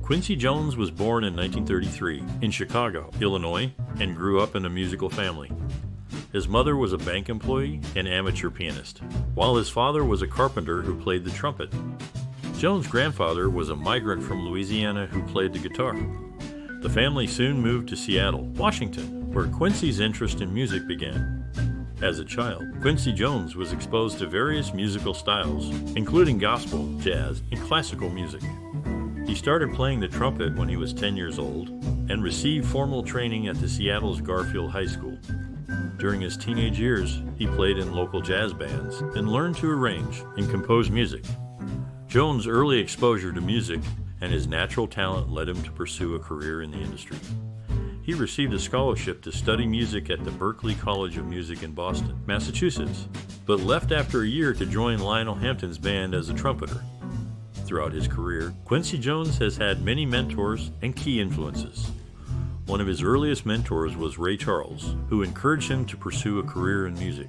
Quincy Jones was born in 1933 in Chicago, Illinois, and grew up in a musical family. His mother was a bank employee and amateur pianist, while his father was a carpenter who played the trumpet. Jones' grandfather was a migrant from Louisiana who played the guitar. The family soon moved to Seattle, Washington, where Quincy's interest in music began. As a child, Quincy Jones was exposed to various musical styles, including gospel, jazz, and classical music. He started playing the trumpet when he was 10 years old and received formal training at the Seattle's Garfield High School. During his teenage years, he played in local jazz bands and learned to arrange and compose music. Jones' early exposure to music and his natural talent led him to pursue a career in the industry. He received a scholarship to study music at the Berklee College of Music in Boston, Massachusetts, but left after a year to join Lionel Hampton's band as a trumpeter. Throughout his career, Quincy Jones has had many mentors and key influences. One of his earliest mentors was Ray Charles, who encouraged him to pursue a career in music.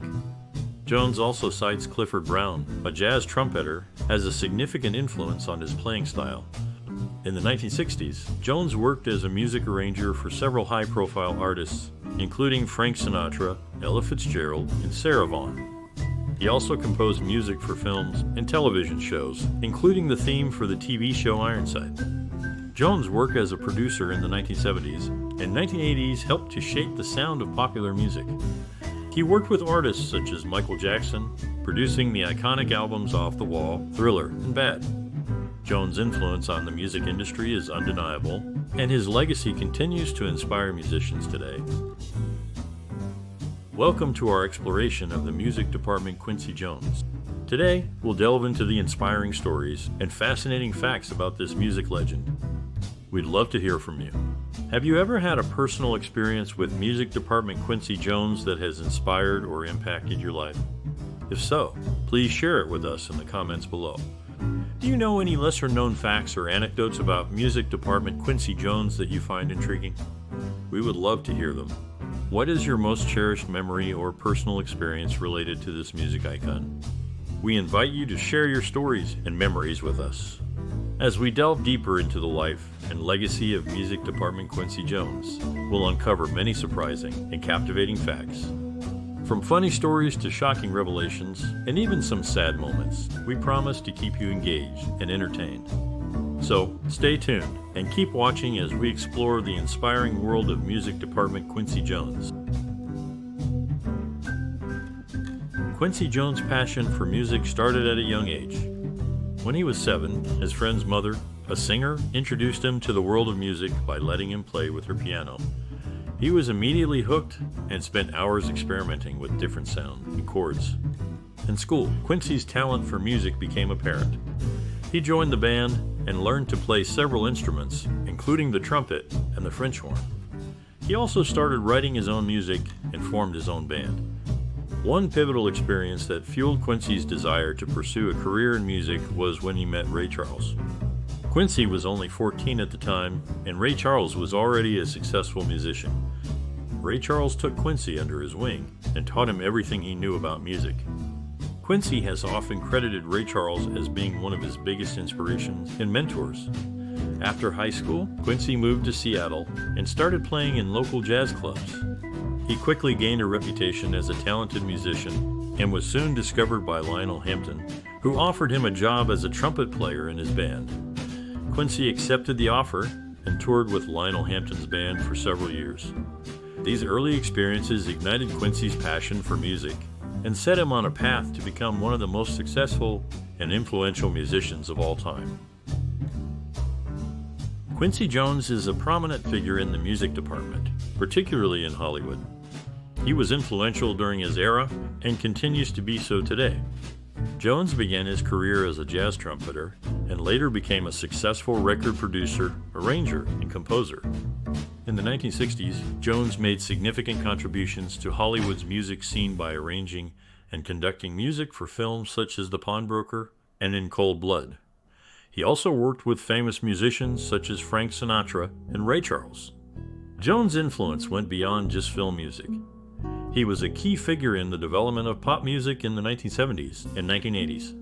Jones also cites Clifford Brown, a jazz trumpeter, as a significant influence on his playing style. In the 1960s, Jones worked as a music arranger for several high-profile artists, including Frank Sinatra, Ella Fitzgerald, and Sarah Vaughan. He also composed music for films and television shows, including the theme for the TV show Ironside. Jones' work as a producer in the 1970s and 1980s helped to shape the sound of popular music. He worked with artists such as Michael Jackson, producing the iconic albums Off the Wall, Thriller, and Bad. Jones' influence on the music industry is undeniable, and his legacy continues to inspire musicians today. Welcome to our exploration of the music department Quincy Jones. Today, we'll delve into the inspiring stories and fascinating facts about this music legend. We'd love to hear from you. Have you ever had a personal experience with music department Quincy Jones that has inspired or impacted your life? If so, please share it with us in the comments below. Do you know any lesser-known facts or anecdotes about music department Quincy Jones that you find intriguing? We would love to hear them. What is your most cherished memory or personal experience related to this music icon? We invite you to share your stories and memories with us. As we delve deeper into the life and legacy of music department Quincy Jones, we'll uncover many surprising and captivating facts. From funny stories to shocking revelations, and even some sad moments, we promise to keep you engaged and entertained. So, stay tuned and keep watching as we explore the inspiring world of music department Quincy Jones. Quincy Jones' passion for music started at a young age. When he was 7, his friend's mother, a singer, introduced him to the world of music by letting him play with her piano. He was immediately hooked and spent hours experimenting with different sounds and chords. In school, Quincy's talent for music became apparent. He joined the band and learned to play several instruments, including the trumpet and the French horn. He also started writing his own music and formed his own band. One pivotal experience that fueled Quincy's desire to pursue a career in music was when he met Ray Charles. Quincy was only 14 at the time, and Ray Charles was already a successful musician. Ray Charles took Quincy under his wing and taught him everything he knew about music. Quincy has often credited Ray Charles as being one of his biggest inspirations and mentors. After high school, Quincy moved to Seattle and started playing in local jazz clubs. He quickly gained a reputation as a talented musician and was soon discovered by Lionel Hampton, who offered him a job as a trumpet player in his band. Quincy accepted the offer and toured with Lionel Hampton's band for several years. These early experiences ignited Quincy's passion for music and set him on a path to become one of the most successful and influential musicians of all time. Quincy Jones is a prominent figure in the music department, particularly in Hollywood. He was influential during his era and continues to be so today. Jones began his career as a jazz trumpeter and later became a successful record producer, arranger, and composer. In the 1960s, Jones made significant contributions to Hollywood's music scene by arranging and conducting music for films such as The Pawnbroker and In Cold Blood. He also worked with famous musicians such as Frank Sinatra and Ray Charles. Jones' influence went beyond just film music. He was a key figure in the development of pop music in the 1970s and 1980s.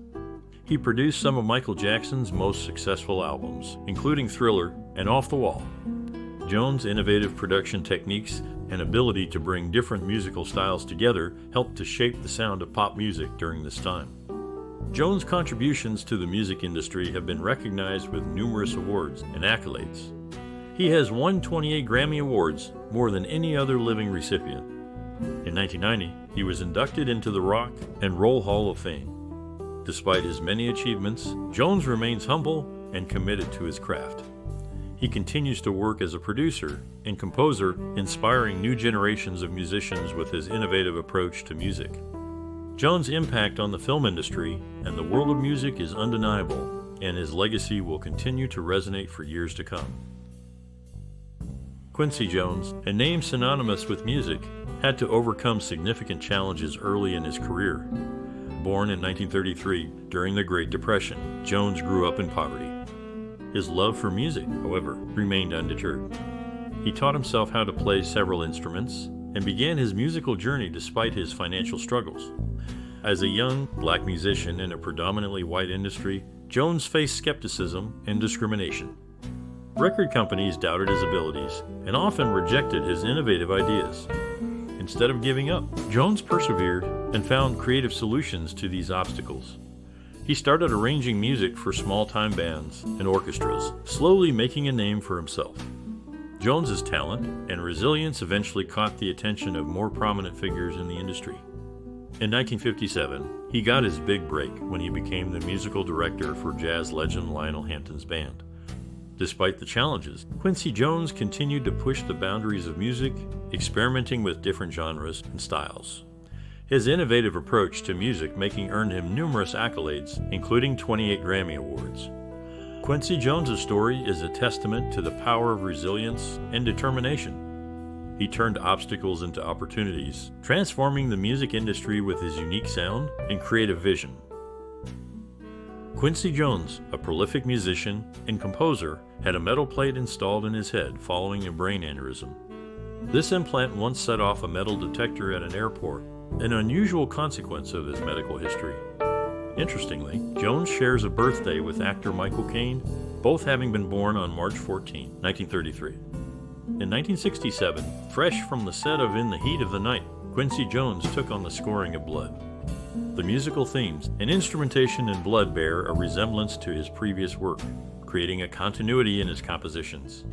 He produced some of Michael Jackson's most successful albums, including Thriller, and off the wall. Jones' innovative production techniques and ability to bring different musical styles together helped to shape the sound of pop music during this time. Jones' contributions to the music industry have been recognized with numerous awards and accolades. He has won 28 Grammy Awards, more than any other living recipient. In 1990, he was inducted into the Rock and Roll Hall of Fame. Despite his many achievements, Jones remains humble and committed to his craft. He continues to work as a producer and composer, inspiring new generations of musicians with his innovative approach to music. Jones' impact on the film industry and the world of music is undeniable, and his legacy will continue to resonate for years to come. Quincy Jones, a name synonymous with music, had to overcome significant challenges early in his career. Born in 1933 during the Great Depression, Jones grew up in poverty. His love for music, however, remained undeterred. He taught himself how to play several instruments and began his musical journey despite his financial struggles. As a young black musician in a predominantly white industry, Jones faced skepticism and discrimination. Record companies doubted his abilities and often rejected his innovative ideas. Instead of giving up, Jones persevered and found creative solutions to these obstacles. He started arranging music for small-time bands and orchestras, slowly making a name for himself. Jones's talent and resilience eventually caught the attention of more prominent figures in the industry. In 1957, he got his big break when he became the musical director for jazz legend Lionel Hampton's band. Despite the challenges, Quincy Jones continued to push the boundaries of music, experimenting with different genres and styles. His innovative approach to music making earned him numerous accolades, including 28 Grammy Awards. Quincy Jones's story is a testament to the power of resilience and determination. He turned obstacles into opportunities, transforming the music industry with his unique sound and creative vision. Quincy Jones, a prolific musician and composer, had a metal plate installed in his head following a brain aneurysm. This implant once set off a metal detector at an airport, an unusual consequence of his medical history. Interestingly, Jones shares a birthday with actor Michael Caine, both having been born on March 14, 1933. In 1967, fresh from the set of In the Heat of the Night, Quincy Jones took on the scoring of Blood. The musical themes and instrumentation in Blood bear a resemblance to his previous work, creating a continuity in his compositions.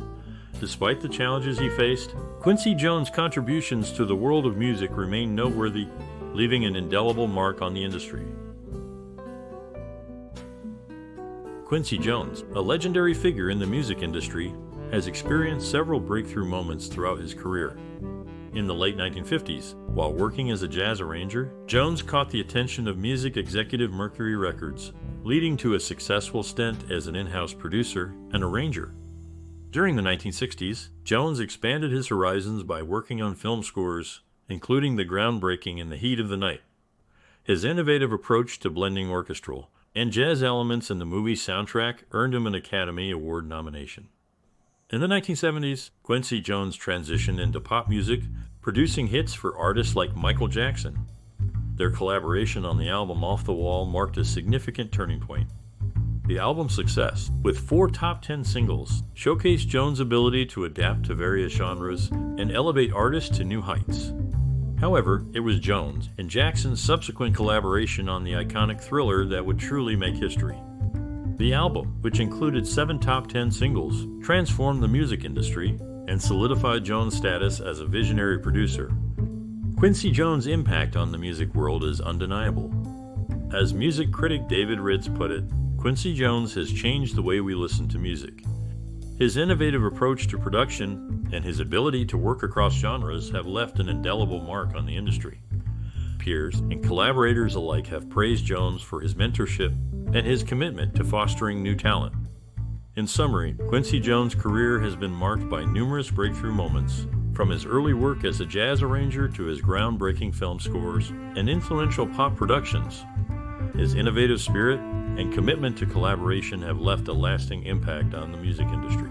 Despite the challenges he faced, Quincy Jones' contributions to the world of music remain noteworthy, leaving an indelible mark on the industry. Quincy Jones, a legendary figure in the music industry, has experienced several breakthrough moments throughout his career. In the late 1950s, while working as a jazz arranger, Jones caught the attention of music executive Mercury Records, leading to a successful stint as an in-house producer and arranger. During the 1960s, Jones expanded his horizons by working on film scores, including the groundbreaking In the Heat of the Night. His innovative approach to blending orchestral and jazz elements in the movie's soundtrack earned him an Academy Award nomination. In the 1970s, Quincy Jones transitioned into pop music, producing hits for artists like Michael Jackson. Their collaboration on the album Off the Wall marked a significant turning point. The album's success, with 4 top 10 singles, showcased Jones' ability to adapt to various genres and elevate artists to new heights. However, it was Jones and Jackson's subsequent collaboration on the iconic Thriller that would truly make history. The album, which included 7 top 10 singles, transformed the music industry and solidified Jones' status as a visionary producer. Quincy Jones' impact on the music world is undeniable. As music critic David Ritz put it, Quincy Jones has changed the way we listen to music. His innovative approach to production and his ability to work across genres have left an indelible mark on the industry. Peers and collaborators alike have praised Jones for his mentorship and his commitment to fostering new talent. In summary, Quincy Jones' career has been marked by numerous breakthrough moments, from his early work as a jazz arranger to his groundbreaking film scores and influential pop productions. His innovative spirit and commitment to collaboration have left a lasting impact on the music industry.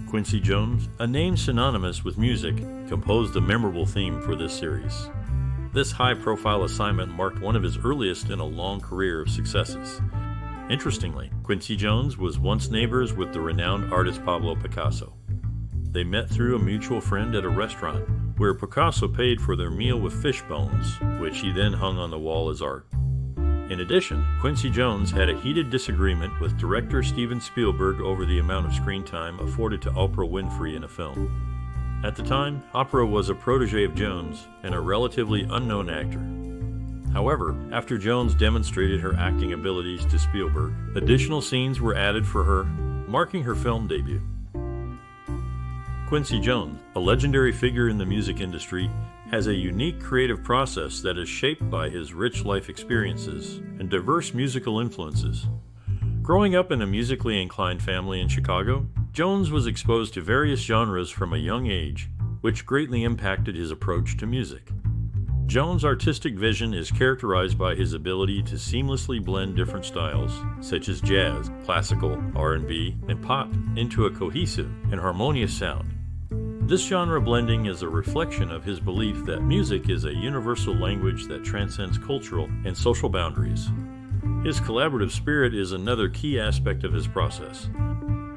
Quincy Jones, a name synonymous with music, composed a memorable theme for this series. This high-profile assignment marked one of his earliest in a long career of successes. Interestingly, Quincy Jones was once neighbors with the renowned artist Pablo Picasso. They met through a mutual friend at a restaurant, where Picasso paid for their meal with fish bones, which he then hung on the wall as art. In addition, Quincy Jones had a heated disagreement with director Steven Spielberg over the amount of screen time afforded to Oprah Winfrey in a film. At the time, Oprah was a protege of Jones and a relatively unknown actor. However, after Jones demonstrated her acting abilities to Spielberg, additional scenes were added for her, marking her film debut. Quincy Jones, a legendary figure in the music industry, has a unique creative process that is shaped by his rich life experiences and diverse musical influences. Growing up in a musically inclined family in Chicago, Jones was exposed to various genres from a young age, which greatly impacted his approach to music. Jones' artistic vision is characterized by his ability to seamlessly blend different styles, such as jazz, classical, R&B, and pop, into a cohesive and harmonious sound. This genre blending is a reflection of his belief that music is a universal language that transcends cultural and social boundaries. His collaborative spirit is another key aspect of his process.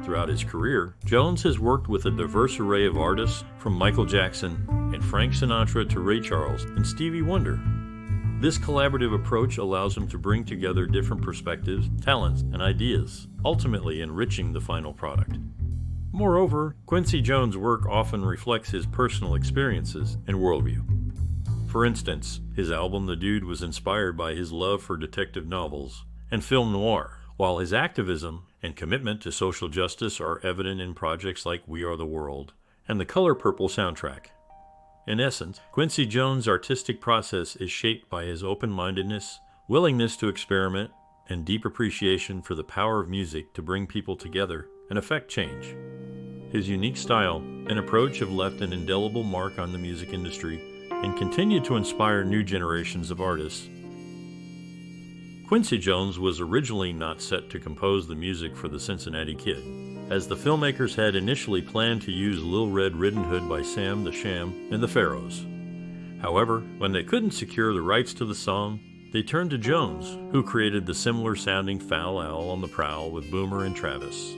Throughout his career, Jones has worked with a diverse array of artists, from Michael Jackson and Frank Sinatra to Ray Charles and Stevie Wonder. This collaborative approach allows him to bring together different perspectives, talents, and ideas, ultimately enriching the final product. Moreover, Quincy Jones' work often reflects his personal experiences and worldview. For instance, his album The Dude was inspired by his love for detective novels and film noir, while his activism and commitment to social justice are evident in projects like We Are the World and the Color Purple soundtrack. In essence, Quincy Jones' artistic process is shaped by his open-mindedness, willingness to experiment, and deep appreciation for the power of music to bring people together and affect change. His unique style and approach have left an indelible mark on the music industry and continue to inspire new generations of artists. Quincy Jones was originally not set to compose the music for The Cincinnati Kid, as the filmmakers had initially planned to use Lil Red Riding Hood by Sam the Sham and the Pharaohs. However, when they couldn't secure the rights to the song, they turned to Jones, who created the similar-sounding Foul Owl on the Prowl with Boomer and Travis.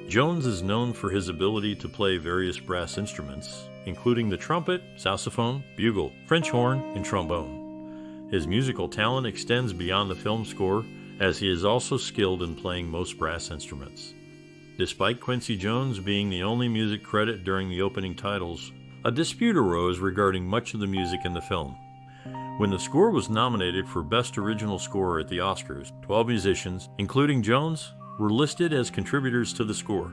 Jones is known for his ability to play various brass instruments, including the trumpet, saxophone, bugle, French horn, and trombone. His musical talent extends beyond the film score, as he is also skilled in playing most brass instruments. Despite Quincy Jones being the only music credit during the opening titles, a dispute arose regarding much of the music in the film. When the score was nominated for Best Original Score at the Oscars, 12 musicians, including Jones, were listed as contributors to the score.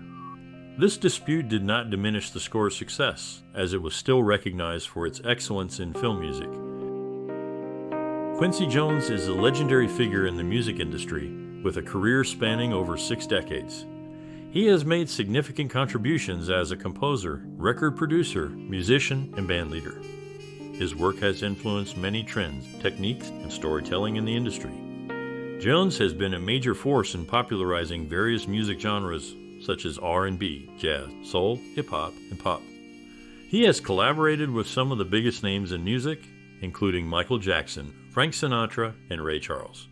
This dispute did not diminish the score's success, as it was still recognized for its excellence in film music. Quincy Jones is a legendary figure in the music industry, with a career spanning over 6 decades. He has made significant contributions as a composer, record producer, musician, and bandleader. His work has influenced many trends, techniques, and storytelling in the industry. Jones has been a major force in popularizing various music genres such as R&B, jazz, soul, hip-hop, and pop. He has collaborated with some of the biggest names in music, including Michael Jackson, Frank Sinatra, and Ray Charles.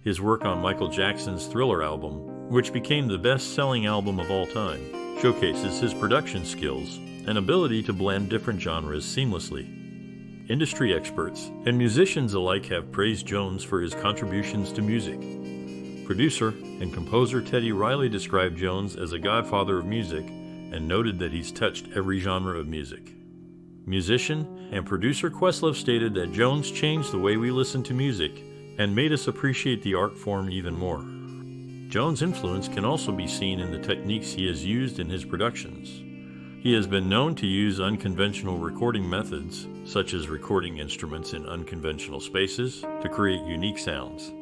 His work on Michael Jackson's Thriller album, which became the best-selling album of all time, showcases his production skills and ability to blend different genres seamlessly. Industry experts and musicians alike have praised Jones for his contributions to music. Producer and composer Teddy Riley described Jones as a godfather of music and noted that he's touched every genre of music. Musician and producer Questlove stated that Jones changed the way we listen to music and made us appreciate the art form even more. Jones' influence can also be seen in the techniques he has used in his productions. He has been known to use unconventional recording methods, such as recording instruments in unconventional spaces, to create unique sounds.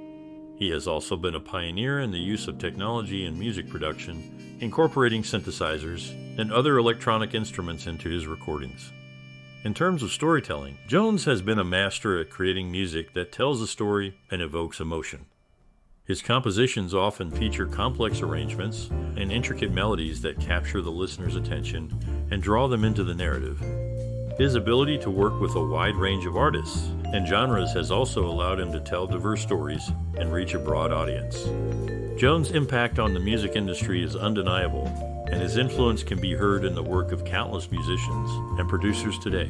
He has also been a pioneer in the use of technology in music production, incorporating synthesizers and other electronic instruments into his recordings. In terms of storytelling, Jones has been a master at creating music that tells a story and evokes emotion. His compositions often feature complex arrangements and intricate melodies that capture the listener's attention and draw them into the narrative. His ability to work with a wide range of artists and genres has also allowed him to tell diverse stories and reach a broad audience. Jones' impact on the music industry is undeniable, and his influence can be heard in the work of countless musicians and producers today.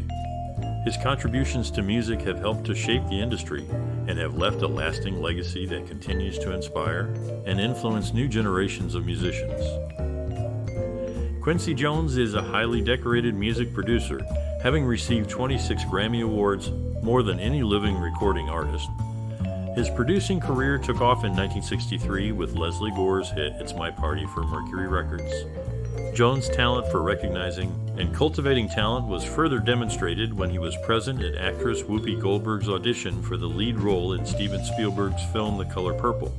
His contributions to music have helped to shape the industry and have left a lasting legacy that continues to inspire and influence new generations of musicians. Quincy Jones is a highly decorated music producer, having received 26 Grammy Awards, more than any living recording artist. His producing career took off in 1963 with Leslie Gore's hit It's My Party for Mercury Records. Jones' talent for recognizing and cultivating talent was further demonstrated when he was present at actress Whoopi Goldberg's audition for the lead role in Steven Spielberg's film The Color Purple.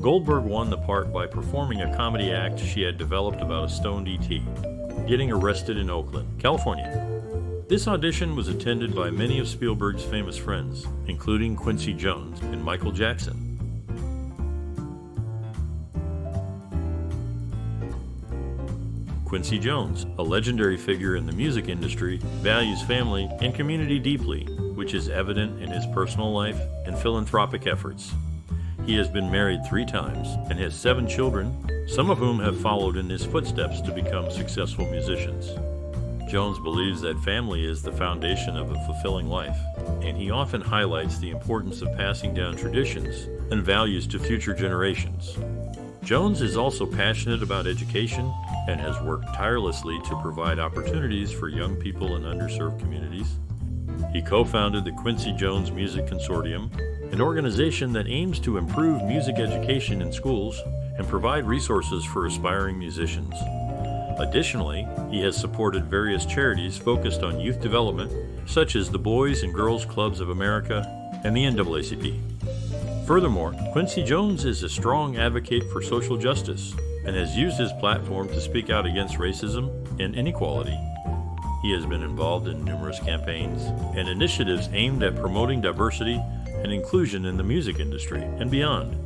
Goldberg won the part by performing a comedy act she had developed about a stoned E.T. getting arrested in Oakland, California. This audition was attended by many of Spielberg's famous friends, including Quincy Jones and Michael Jackson. Quincy Jones, a legendary figure in the music industry, values family and community deeply, which is evident in his personal life and philanthropic efforts. He has been married 3 times and has 7 children, some of whom have followed in his footsteps to become successful musicians. Jones believes that family is the foundation of a fulfilling life, and he often highlights the importance of passing down traditions and values to future generations. Jones is also passionate about education and has worked tirelessly to provide opportunities for young people in underserved communities. He co-founded the Quincy Jones Music Consortium, an organization that aims to improve music education in schools and provide resources for aspiring musicians. Additionally, he has supported various charities focused on youth development, such as the Boys and Girls Clubs of America and the NAACP. Furthermore, Quincy Jones is a strong advocate for social justice and has used his platform to speak out against racism and inequality. He has been involved in numerous campaigns and initiatives aimed at promoting diversity and inclusion in the music industry and beyond.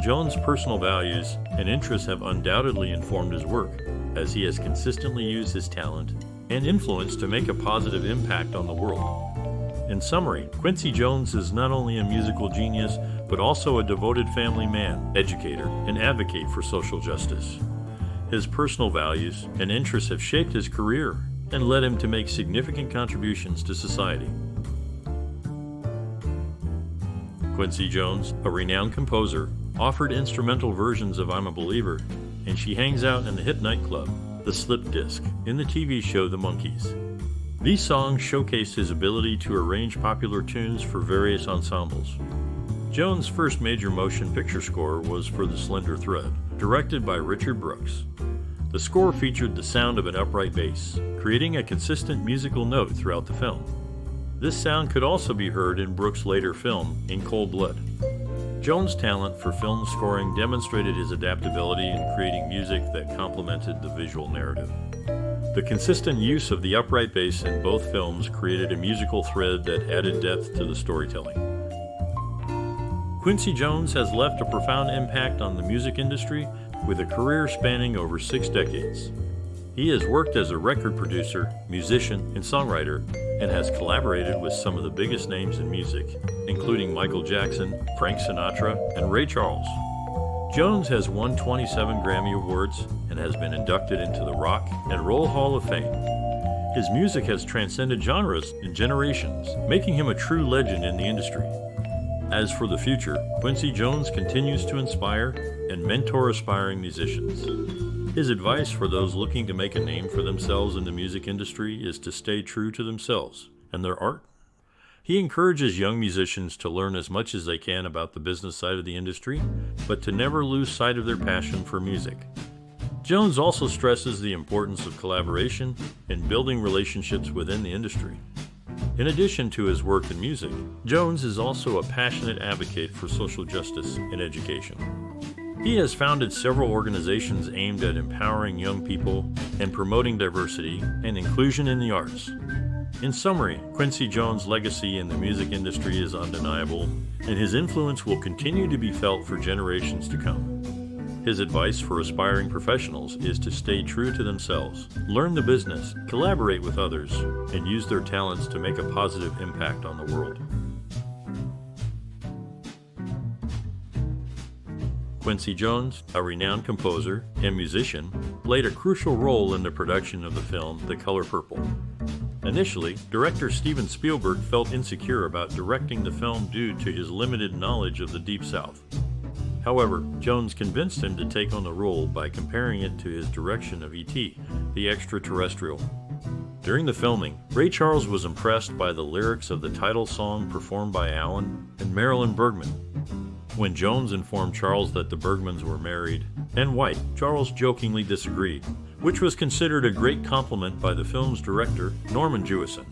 Jones' personal values and interests have undoubtedly informed his work, as he has consistently used his talent and influence to make a positive impact on the world. In summary, Quincy Jones is not only a musical genius, but also a devoted family man, educator, and advocate for social justice. His personal values and interests have shaped his career and led him to make significant contributions to society. Quincy Jones, a renowned composer, offered instrumental versions of I'm a Believer, and She Hangs Out in the hit nightclub, The Slip Disc, in the TV show The Monkees. These songs showcase his ability to arrange popular tunes for various ensembles. Jones' first major motion picture score was for The Slender Thread, directed by Richard Brooks. The score featured the sound of an upright bass, creating a consistent musical note throughout the film. This sound could also be heard in Brooks' later film, In Cold Blood. Jones' talent for film scoring demonstrated his adaptability in creating music that complemented the visual narrative. The consistent use of the upright bass in both films created a musical thread that added depth to the storytelling. Quincy Jones has left a profound impact on the music industry with a career spanning over 6 decades. He has worked as a record producer, musician, and songwriter, and has collaborated with some of the biggest names in music, including Michael Jackson, Frank Sinatra, and Ray Charles. Jones has won 27 Grammy Awards and has been inducted into the Rock and Roll Hall of Fame. His music has transcended genres and generations, making him a true legend in the industry. As for the future, Quincy Jones continues to inspire and mentor aspiring musicians. His advice for those looking to make a name for themselves in the music industry is to stay true to themselves and their art. He encourages young musicians to learn as much as they can about the business side of the industry, but to never lose sight of their passion for music. Jones also stresses the importance of collaboration and building relationships within the industry. In addition to his work in music, Jones is also a passionate advocate for social justice and education. He has founded several organizations aimed at empowering young people and promoting diversity and inclusion in the arts. In summary, Quincy Jones' legacy in the music industry is undeniable, and his influence will continue to be felt for generations to come. His advice for aspiring professionals is to stay true to themselves, learn the business, collaborate with others, and use their talents to make a positive impact on the world. Quincy Jones, a renowned composer and musician, played a crucial role in the production of the film The Color Purple. Initially, director Steven Spielberg felt insecure about directing the film due to his limited knowledge of the Deep South. However, Jones convinced him to take on the role by comparing it to his direction of E.T., the extraterrestrial. During the filming, Ray Charles was impressed by the lyrics of the title song performed by Alan and Marilyn Bergman. When Jones informed Charles that the Bergmans were married and white, Charles jokingly disagreed, which was considered a great compliment by the film's director, Norman Jewison.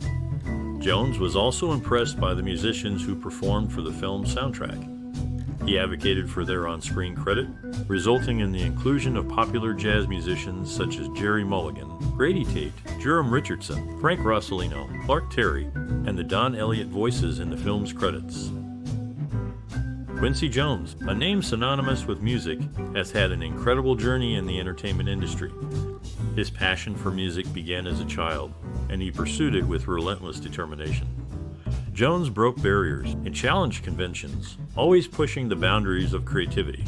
Jones was also impressed by the musicians who performed for the film's soundtrack. He advocated for their on-screen credit, resulting in the inclusion of popular jazz musicians such as Jerry Mulligan, Grady Tate, Jerome Richardson, Frank Rossellino, Clark Terry, and the Don Elliott voices in the film's credits. Quincy Jones, a name synonymous with music, has had an incredible journey in the entertainment industry. His passion for music began as a child, and he pursued it with relentless determination. Jones broke barriers and challenged conventions, always pushing the boundaries of creativity.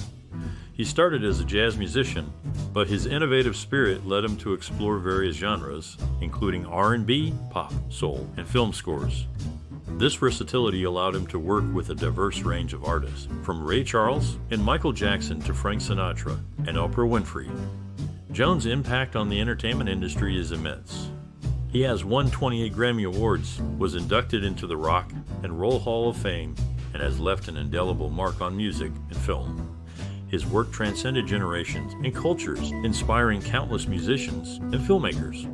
He started as a jazz musician, but his innovative spirit led him to explore various genres, including R&B, pop, soul, and film scores. This versatility allowed him to work with a diverse range of artists, from Ray Charles and Michael Jackson to Frank Sinatra and Oprah Winfrey. Jones' impact on the entertainment industry is immense. He has won 28 Grammy Awards, was inducted into the Rock and Roll Hall of Fame, and has left an indelible mark on music and film. His work transcended generations and cultures, inspiring countless musicians and filmmakers.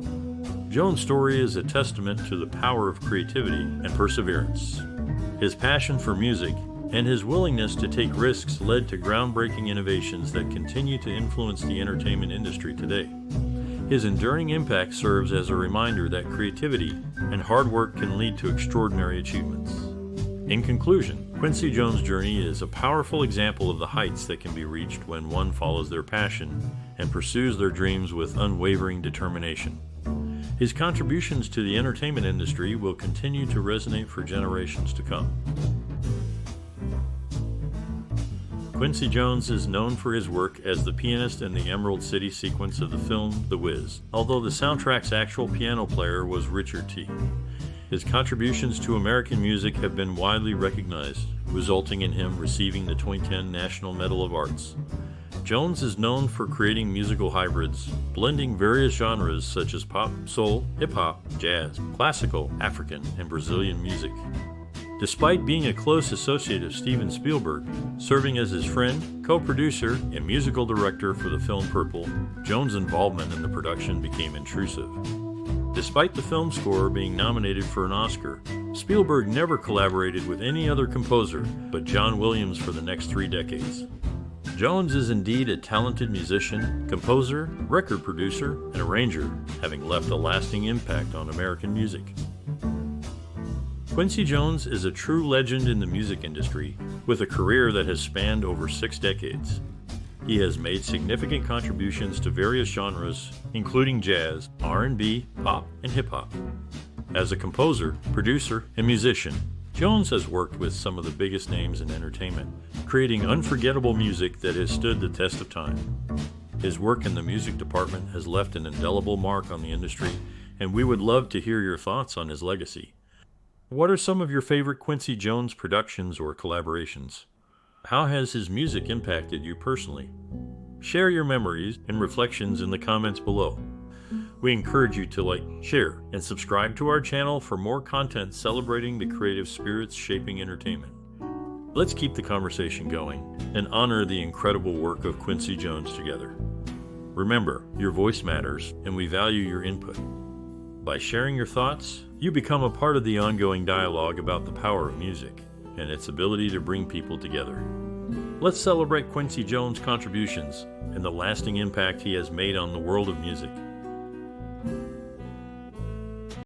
Jones' story is a testament to the power of creativity and perseverance. His passion for music and his willingness to take risks led to groundbreaking innovations that continue to influence the entertainment industry today. His enduring impact serves as a reminder that creativity and hard work can lead to extraordinary achievements. In conclusion, Quincy Jones' journey is a powerful example of the heights that can be reached when one follows their passion and pursues their dreams with unwavering determination. His contributions to the entertainment industry will continue to resonate for generations to come. Quincy Jones is known for his work as the pianist in the Emerald City sequence of the film The Wiz, although the soundtrack's actual piano player was Richard T. His contributions to American music have been widely recognized, resulting in him receiving the 2010 National Medal of Arts. Jones is known for creating musical hybrids, blending various genres such as pop, soul, hip-hop, jazz, classical, African, and Brazilian music. Despite being a close associate of Steven Spielberg, serving as his friend, co-producer, and musical director for the film Purple, Jones' involvement in the production became intrusive. Despite the film score being nominated for an Oscar, Spielberg never collaborated with any other composer but John Williams for the next 3 decades. Jones is indeed a talented musician, composer, record producer, and arranger, having left a lasting impact on American music. Quincy Jones is a true legend in the music industry, with a career that has spanned over 6 decades. He has made significant contributions to various genres, including jazz, R&B, pop, and hip-hop. As a composer, producer, and musician, Jones has worked with some of the biggest names in entertainment, creating unforgettable music that has stood the test of time. His work in the music department has left an indelible mark on the industry, and we would love to hear your thoughts on his legacy. What are some of your favorite Quincy Jones productions or collaborations? How has his music impacted you personally? Share your memories and reflections in the comments below. We encourage you to like, share, and subscribe to our channel for more content celebrating the creative spirits shaping entertainment. Let's keep the conversation going and honor the incredible work of Quincy Jones together. Remember, your voice matters, and we value your input. By sharing your thoughts, you become a part of the ongoing dialogue about the power of music and its ability to bring people together. Let's celebrate Quincy Jones' contributions and the lasting impact he has made on the world of music.